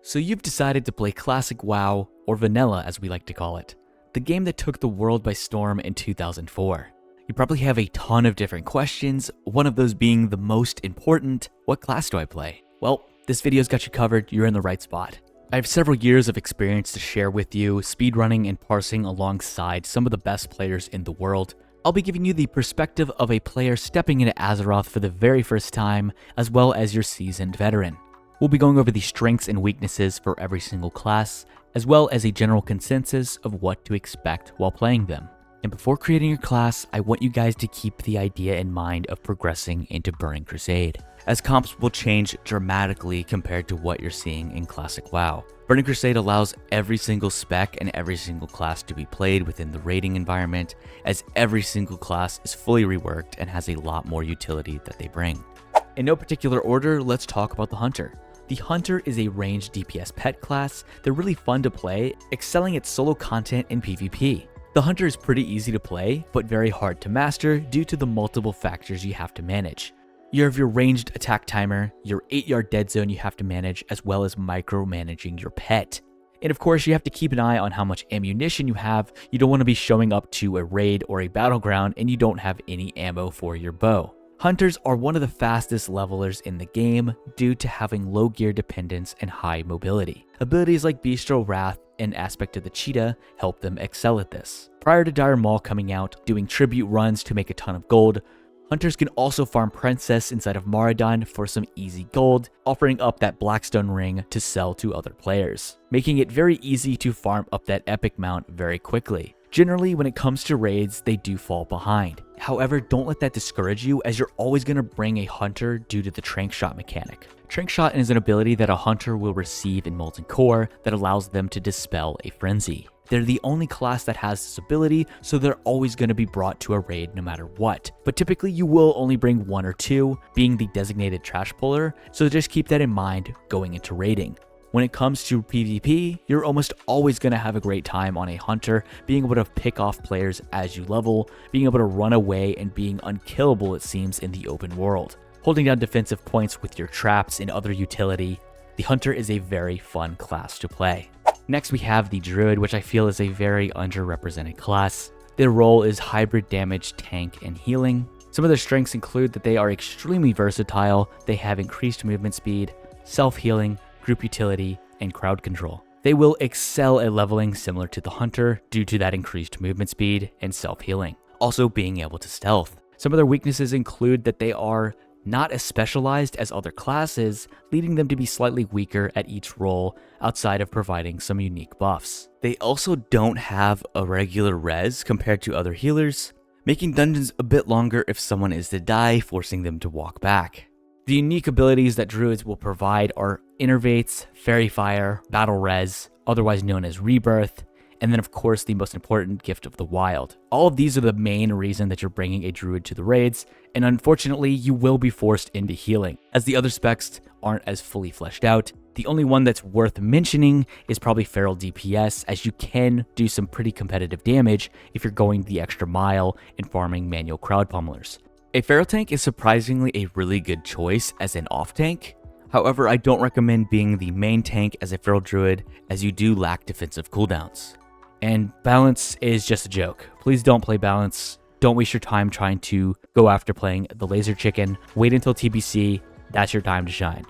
So you've decided to play classic WoW, or vanilla as we like to call it, the game that took the world by storm in 2004. You probably have a ton of different questions, one of those being the most important: what class do I play? Well, this video's got you covered, you're in the right spot. I have several years of experience to share with you, speedrunning and parsing alongside some of the best players in the world. I'll be giving you the perspective of a player stepping into Azeroth for the very first time, as well as your seasoned veteran. We'll be going over the strengths and weaknesses for every single class, as well as a general consensus of what to expect while playing them. And before creating your class, I want you guys to keep the idea in mind of progressing into Burning Crusade, as comps will change dramatically compared to what you're seeing in Classic WoW. Burning Crusade allows every single spec and every single class to be played within the raiding environment, as every single class is fully reworked and has a lot more utility that they bring. In no particular order, let's talk about the Hunter. The Hunter is a ranged DPS pet class. They're really fun to play, excelling at solo content in PvP. The Hunter is pretty easy to play, but very hard to master due to the multiple factors you have to manage. You have your ranged attack timer, your 8-yard dead zone you have to manage, as well as micromanaging your pet. And of course, you have to keep an eye on how much ammunition you have. You don't want to be showing up to a raid or a battleground and you don't have any ammo for your bow. Hunters are one of the fastest levelers in the game due to having low gear dependence and high mobility. Abilities like Bistro Wrath and Aspect of the Cheetah help them excel at this. Prior to Dire Maul coming out, doing tribute runs to make a ton of gold, Hunters can also farm Princess inside of Maraudon for some easy gold, offering up that Blackstone ring to sell to other players, making it very easy to farm up that epic mount very quickly. Generally, when it comes to raids, they do fall behind. However, don't let that discourage you, as you're always going to bring a Hunter due to the Trank Shot mechanic. Trank Shot is an ability that a Hunter will receive in Molten Core that allows them to dispel a frenzy. They're the only class that has this ability, so they're always going to be brought to a raid no matter what. But typically you will only bring one or two, being the designated trash puller, so just keep that in mind going into raiding. When it comes to PvP, you're almost always going to have a great time on a Hunter, being able to pick off players as you level, being able to run away, and being unkillable, it seems, in the open world. Holding down defensive points with your traps and other utility, the Hunter is a very fun class to play. Next we have the Druid, which I feel is a very underrepresented class. Their role is hybrid damage, tank, and healing. Some of their strengths include that they are extremely versatile, they have increased movement speed, self-healing, group utility, and crowd control. They will excel at leveling similar to the Hunter due to that increased movement speed and self-healing. Also being able to stealth. Some of their weaknesses include that they are not as specialized as other classes, leading them to be slightly weaker at each role outside of providing some unique buffs. They also don't have a regular res compared to other healers, making dungeons a bit longer if someone is to die, forcing them to walk back. The unique abilities that Druids will provide are Innervates, Fairy Fire, Battle Res, otherwise known as Rebirth, and then of course the most important, Gift of the Wild. All of these are the main reason that you're bringing a Druid to the raids, and unfortunately you will be forced into healing, as the other specs aren't as fully fleshed out. The only one that's worth mentioning is probably Feral DPS, as you can do some pretty competitive damage if you're going the extra mile and farming manual crowd pummelers. A Feral tank is surprisingly a really good choice as an off tank. However, I don't recommend being the main tank as a Feral Druid, as you do lack defensive cooldowns. And balance is just a joke. Please don't play balance. Don't waste your time trying to go after playing the laser chicken. Wait until TBC, that's your time to shine.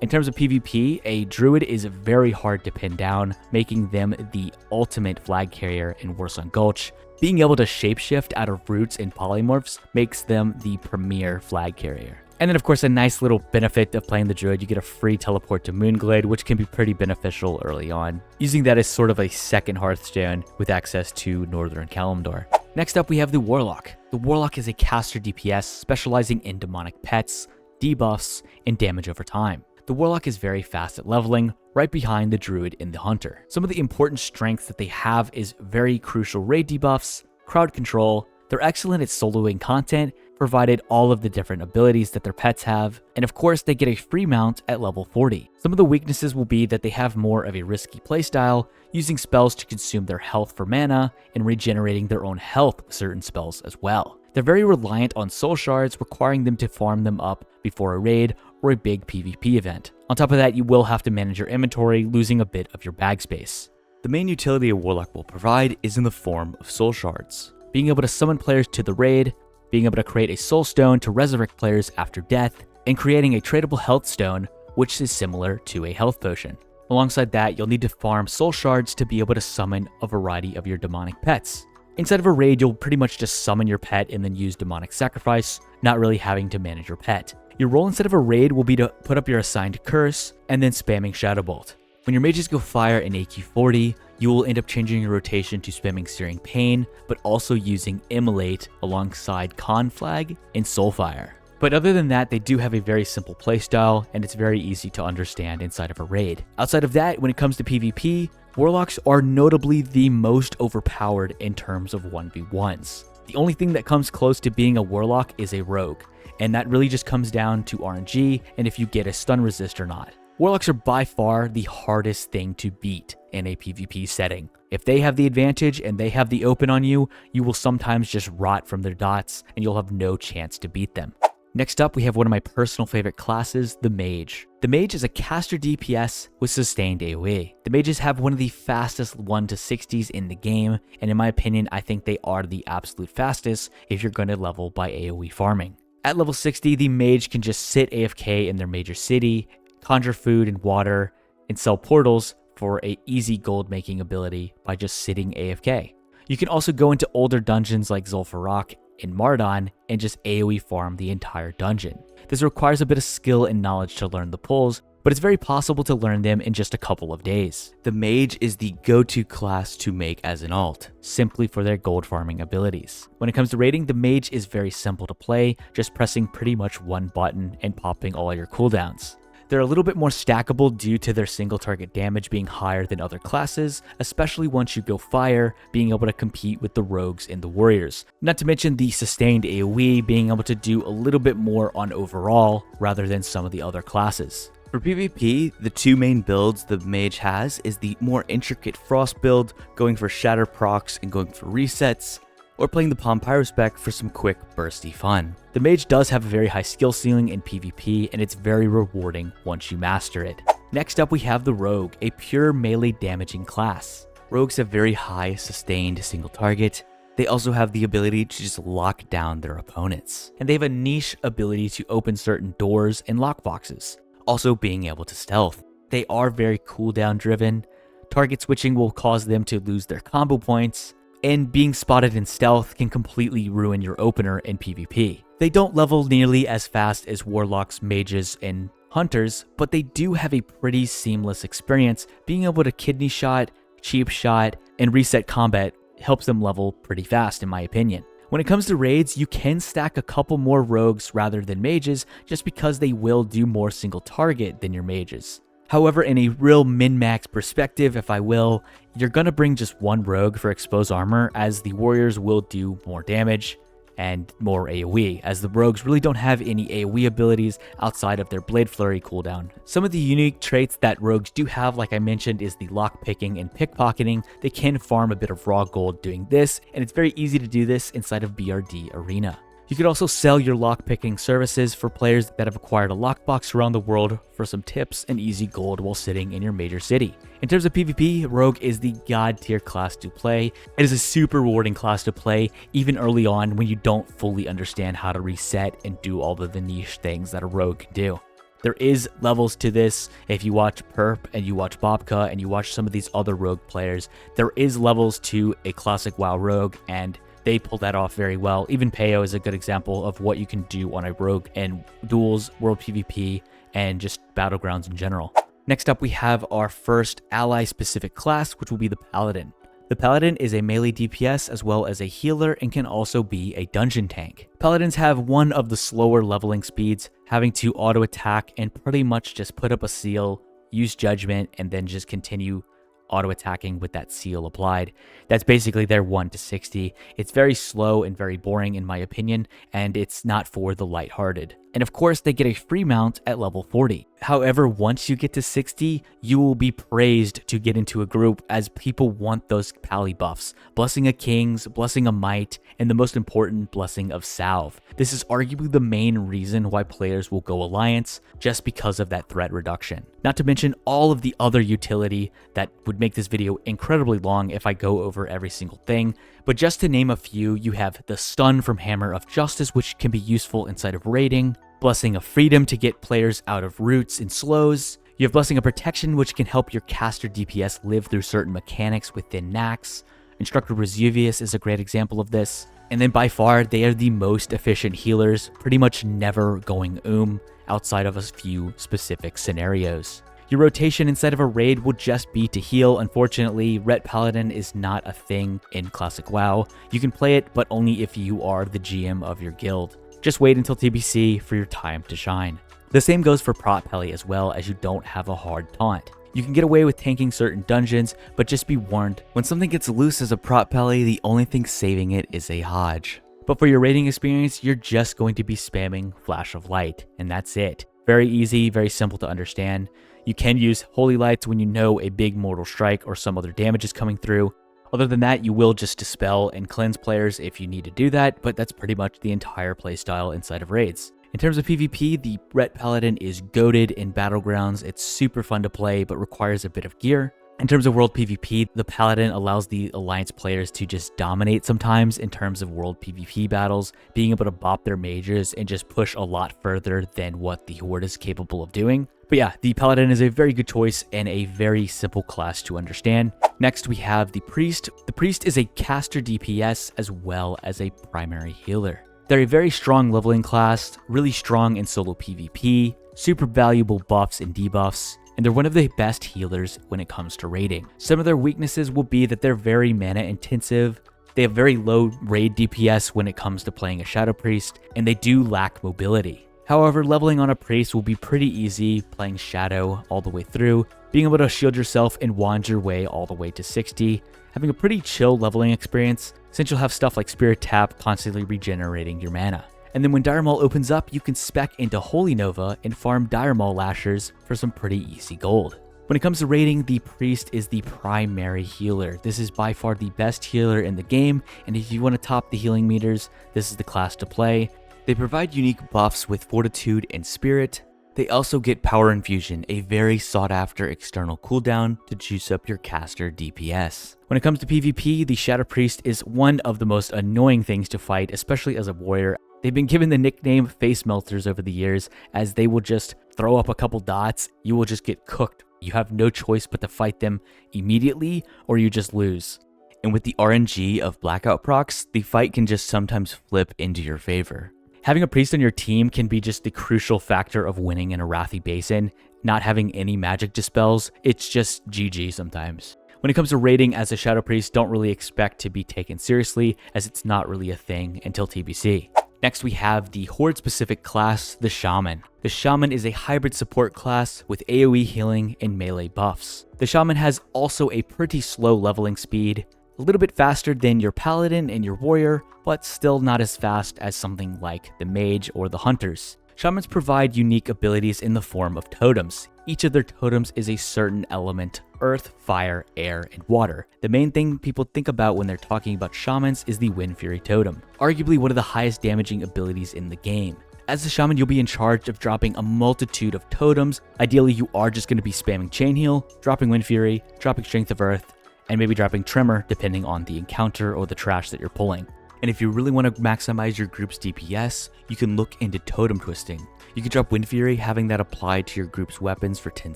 In terms of PvP, a Druid is very hard to pin down, making them the ultimate flag carrier in Warsun Gulch. Being able to shapeshift out of roots and polymorphs makes them the premier flag carrier. And then of course, a nice little benefit of playing the Druid, you get a free teleport to Moonglade, which can be pretty beneficial early on, using that as sort of a second Hearthstone with access to Northern Kalimdor. Next up, we have the Warlock. The Warlock is a caster DPS specializing in demonic pets, debuffs, and damage over time. The Warlock is very fast at leveling, right behind the Druid and the Hunter. Some of the important strengths that they have is very crucial raid debuffs, crowd control. They're excellent at soloing content, provided all of the different abilities that their pets have, and of course they get a free mount at level 40. Some of the weaknesses will be that they have more of a risky playstyle, using spells to consume their health for mana, and regenerating their own health with certain spells as well. They're very reliant on soul shards, requiring them to farm them up before a raid, or a big PvP event. On top of that, you will have to manage your inventory, losing a bit of your bag space. The main utility a Warlock will provide is in the form of soul shards. Being able to summon players to the raid, being able to create a soul stone to resurrect players after death, and creating a tradable health stone, which is similar to a health potion. Alongside that, you'll need to farm soul shards to be able to summon a variety of your demonic pets. Inside of a raid, you'll pretty much just summon your pet and then use demonic sacrifice, not really having to manage your pet. Your role inside of a raid will be to put up your assigned curse and then spamming Shadow Bolt. When your mages go fire in AQ40, you will end up changing your rotation to spamming Searing Pain, but also using Immolate alongside Conflag and Soulfire. But other than that, they do have a very simple playstyle, and it's very easy to understand inside of a raid. Outside of that, when it comes to PvP, Warlocks are notably the most overpowered in terms of 1v1s. The only thing that comes close to being a Warlock is a Rogue, and that really just comes down to RNG and if you get a stun resist or not. Warlocks are by far the hardest thing to beat in a PvP setting. If they have the advantage and they have the open on you, you will sometimes just rot from their dots and you'll have no chance to beat them. Next up, we have one of my personal favorite classes, the Mage. The Mage is a caster DPS with sustained AoE. The Mages have one of the fastest 1 to 60s in the game, and in my opinion, I think they are the absolute fastest if you're going to level by AoE farming. At level 60, the Mage can just sit AFK in their major city, conjure food and water, and sell portals for an easy gold making ability by just sitting AFK. You can also go into older dungeons like Zul'Farrak in Mardon and just AoE farm the entire dungeon. This requires a bit of skill and knowledge to learn the pulls, but it's very possible to learn them in just a couple of days. The Mage is the go-to class to make as an alt, simply for their gold farming abilities. When it comes to raiding, the Mage is very simple to play, just pressing pretty much one button and popping all your cooldowns. They're a little bit more stackable due to their single target damage being higher than other classes, especially once you go fire, being able to compete with the rogues and the warriors. Not to mention the sustained AoE being able to do a little bit more on overall rather than some of the other classes. For PvP, the two main builds the Mage has is the more intricate Frost build, going for shatter procs and going for resets, or playing the Palm Pyrospec for some quick bursty fun. The Mage does have a very high skill ceiling in PvP, and it's very rewarding once you master it. Next up, we have the Rogue, a pure melee damaging class. Rogues have very high sustained single target. They also have the ability to just lock down their opponents, and they have a niche ability to open certain doors and lockboxes, also being able to stealth. They are very cooldown driven. Target switching will cause them to lose their combo points, and being spotted in stealth can completely ruin your opener in PvP. They don't level nearly as fast as Warlocks, Mages, and Hunters, but they do have a pretty seamless experience. Being able to kidney shot, cheap shot, and reset combat helps them level pretty fast in my opinion. When it comes to raids, you can stack a couple more rogues rather than mages just because they will do more single target than your mages. However, in a real min-max perspective, if I will, you're gonna bring just one rogue for exposed armor, as the warriors will do more damage and more AoE, as the rogues really don't have any AoE abilities outside of their Blade Flurry cooldown. Some of the unique traits that rogues do have, like I mentioned, is the lockpicking and pickpocketing. They can farm a bit of raw gold doing this, and it's very easy to do this inside of BRD Arena. You could also sell your lockpicking services for players that have acquired a lockbox around the world for some tips and easy gold while sitting in your major city. In terms of PvP, Rogue is the god tier class to play. It is a super rewarding class to play, even early on when you don't fully understand how to reset and do all of the niche things that a Rogue can do. There is levels to this. If you watch Perp and you watch Bobka and you watch some of these other Rogue players, there is levels to a classic WoW Rogue, and they pull that off very well. Even Peo is a good example of what you can do on a Rogue in duels, World PvP, and just Battlegrounds in general. Next up, we have our first ally-specific class, which will be the Paladin. The Paladin is a melee DPS as well as a healer and can also be a dungeon tank. Paladins have one of the slower leveling speeds, having to auto-attack and pretty much just put up a seal, use judgment, and then just continue auto-attacking with that seal applied. That's basically their 1 to 60. It's very slow and very boring in my opinion, and it's not for the lighthearted. And of course, they get a free mount at level 40. However, once you get to 60, you will be praised to get into a group as people want those pally buffs. Blessing of Kings, Blessing of Might, and the most important, Blessing of Salve. This is arguably the main reason why players will go Alliance, just because of that threat reduction. Not to mention all of the other utility that would make this video incredibly long if I go over every single thing. But just to name a few, you have the Stun from Hammer of Justice, which can be useful inside of raiding. Blessing of Freedom to get players out of roots and slows. You have Blessing of Protection, which can help your caster DPS live through certain mechanics within Nax. Instructor Vesuvius is a great example of this. And then by far, they are the most efficient healers, pretty much never going outside of a few specific scenarios. Your rotation inside of a raid will just be to heal. Unfortunately, Ret Paladin is not a thing in Classic WoW. You can play it, but only if you are the GM of your guild. Just wait until TBC for your time to shine. The same goes for Prot Pelly as well, as you don't have a hard taunt. You can get away with tanking certain dungeons, but just be warned, when something gets loose as a Prot Pelly, the only thing saving it is a Hodge. But for your raiding experience, you're just going to be spamming Flash of Light, and that's it. Very easy, very simple to understand. You can use Holy Lights when you know a big Mortal Strike or some other damage is coming through. Other than that, you will just dispel and cleanse players if you need to do that, but that's pretty much the entire playstyle inside of raids. In terms of PvP, the Ret Paladin is goated in Battlegrounds. It's super fun to play, but requires a bit of gear. In terms of world PvP, the Paladin allows the Alliance players to just dominate sometimes in terms of world PvP battles, being able to bop their mages and just push a lot further than what the Horde is capable of doing. But yeah, the Paladin is a very good choice and a very simple class to understand. Next, we have the Priest. The Priest is a caster DPS as well as a primary healer. They're a very strong leveling class, really strong in solo PvP, super valuable buffs and debuffs, and they're one of the best healers when it comes to raiding. Some of their weaknesses will be that they're very mana intensive, they have very low raid DPS when it comes to playing a Shadow Priest, and they do lack mobility. However, leveling on a Priest will be pretty easy, playing Shadow all the way through, being able to shield yourself and wand your way all the way to 60, having a pretty chill leveling experience, since you'll have stuff like Spirit Tap constantly regenerating your mana. And then when Dire Maul opens up, you can spec into Holy Nova and farm Dire Maul Lashers for some pretty easy gold. When it comes to raiding, the Priest is the primary healer. This is by far the best healer in the game, and if you want to top the healing meters, this is the class to play. They provide unique buffs with Fortitude and Spirit. They also get Power Infusion, a very sought after external cooldown to juice up your caster DPS. When it comes to PvP, the Shadow Priest is one of the most annoying things to fight, especially as a warrior. They've been given the nickname Face Melters over the years, as they will just throw up a couple dots, you will just get cooked. You have no choice but to fight them immediately, or you just lose. And with the RNG of Blackout procs, the fight can just sometimes flip into your favor. Having a Priest on your team can be just the crucial factor of winning in a Arathi Basin. Not having any magic dispels, it's just GG sometimes. When it comes to raiding as a Shadow Priest, don't really expect to be taken seriously, as it's not really a thing until TBC. Next, we have the Horde-specific class, the Shaman. The Shaman is a hybrid support class with AoE healing and melee buffs. The Shaman has also a pretty slow leveling speed, a little bit faster than your Paladin and your Warrior, but still not as fast as something like the Mage or the Hunters. Shamans provide unique abilities in the form of totems. Each of their totems is a certain element: earth, fire, air, and water. The main thing people think about when they're talking about Shamans is the Wind Fury totem, arguably one of the highest damaging abilities in the game. As a Shaman, you'll be in charge of dropping a multitude of totems. Ideally, you are just going to be spamming Chain Heal, dropping Wind Fury, dropping Strength of Earth, and maybe dropping Tremor depending on the encounter or the trash that you're pulling. And if you really want to maximize your group's DPS, you can look into totem twisting. You can drop Wind Fury, having that applied to your group's weapons for 10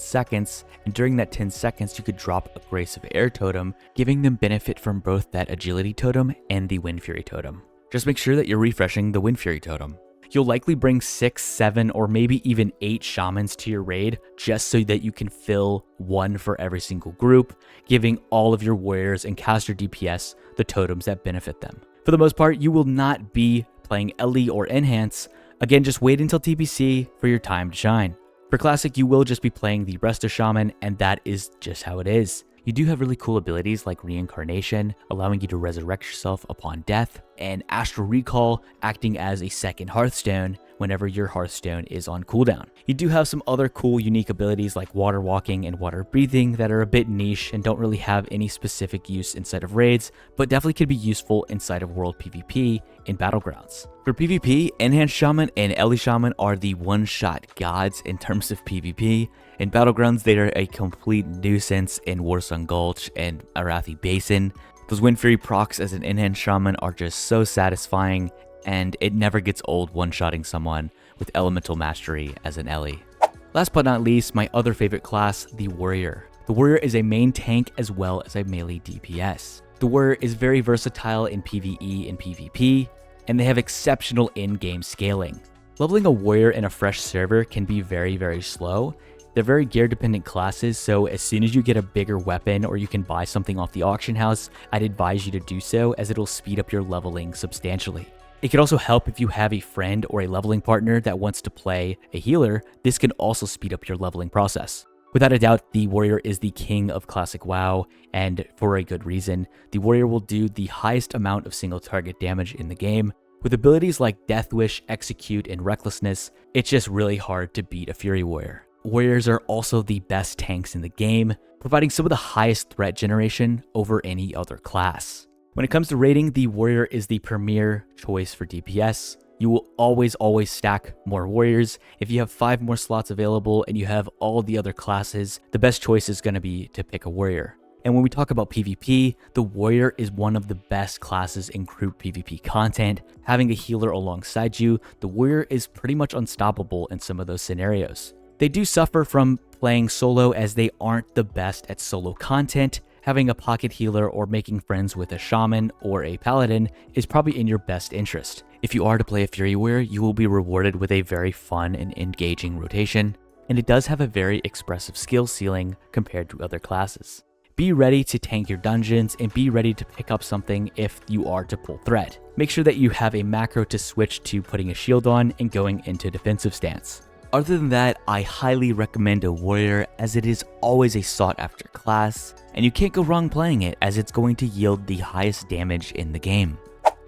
seconds, and during that 10 seconds you could drop a Grace of Air totem, giving them benefit from both that Agility totem and the Wind Fury totem. Just make sure that you're refreshing the Wind Fury totem. You'll likely bring 6, 7, or maybe even 8 Shamans to your raid, just so that you can fill one for every single group, giving all of your warriors and caster DPS the totems that benefit them. For the most part, you will not be playing LE or Enhance. Again, just wait until TBC for your time to shine. For Classic, you will just be playing the Resto Shaman, and that is just how it is. You do have really cool abilities like Reincarnation, allowing you to resurrect yourself upon death. and Astral Recall acting as a second Hearthstone whenever your Hearthstone is on cooldown. You do have some other cool unique abilities like Water Walking and Water Breathing that are a bit niche and don't really have any specific use inside of raids, but definitely could be useful inside of World PvP in Battlegrounds. For PvP, Enhanced Shaman and Ellie Shaman are the one-shot gods in terms of PvP. In Battlegrounds, they are a complete nuisance in Warsong Gulch and Arathi Basin. Those Wind Fury procs as an Enhanced Shaman are just so satisfying, and it never gets old one-shotting someone with Elemental Mastery as an Ellie. Last but not least, my other favorite class, the Warrior. The Warrior is a main tank as well as a melee DPS. The Warrior is very versatile in PvE and PvP, and they have exceptional in-game scaling. Leveling a Warrior in a fresh server can be very slow. They're very gear-dependent classes, so as soon as you get a bigger weapon or you can buy something off the auction house, I'd advise you to do so, as it'll speed up your leveling substantially. It could also help if you have a friend or a leveling partner that wants to play a healer. This can also speed up your leveling process. Without a doubt, the Warrior is the king of classic WoW, and for a good reason. The Warrior will do the highest amount of single target damage in the game. With abilities like Death Wish, Execute, and Recklessness, it's just really hard to beat a Fury Warrior. Warriors are also the best tanks in the game, providing some of the highest threat generation over any other class. When it comes to raiding, the Warrior is the premier choice for DPS. You will always stack more Warriors. If you have 5 more slots available and you have all the other classes, the best choice is going to be to pick a Warrior. And when we talk about PvP, the Warrior is one of the best classes in group PvP content. Having a healer alongside you, the Warrior is pretty much unstoppable in some of those scenarios. They do suffer from playing solo as they aren't the best at solo content. Having a pocket healer or making friends with a Shaman or a Paladin is probably in your best interest. If you are to play a Fury Warrior, you will be rewarded with a very fun and engaging rotation, and it does have a very expressive skill ceiling compared to other classes. Be ready to tank your dungeons and be ready to pick up something if you are to pull threat. Make sure that you have a macro to switch to putting a shield on and going into defensive stance. Other than that, I highly recommend a Warrior as it is always a sought after class, and you can't go wrong playing it as it's going to yield the highest damage in the game.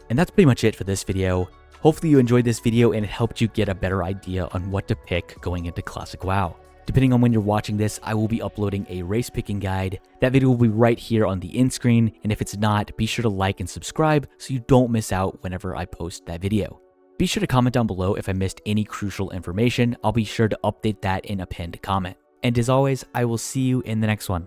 And that's pretty much it for this video. Hopefully you enjoyed this video and it helped you get a better idea on what to pick going into Classic WoW. Depending on when you're watching this, I will be uploading a race picking guide. That video will be right here on the end screen, and if it's not, be sure to like and subscribe so you don't miss out whenever I post that video. Be sure to comment down below if I missed any crucial information. I'll be sure to update that in a pinned comment. And as always, I will see you in the next one.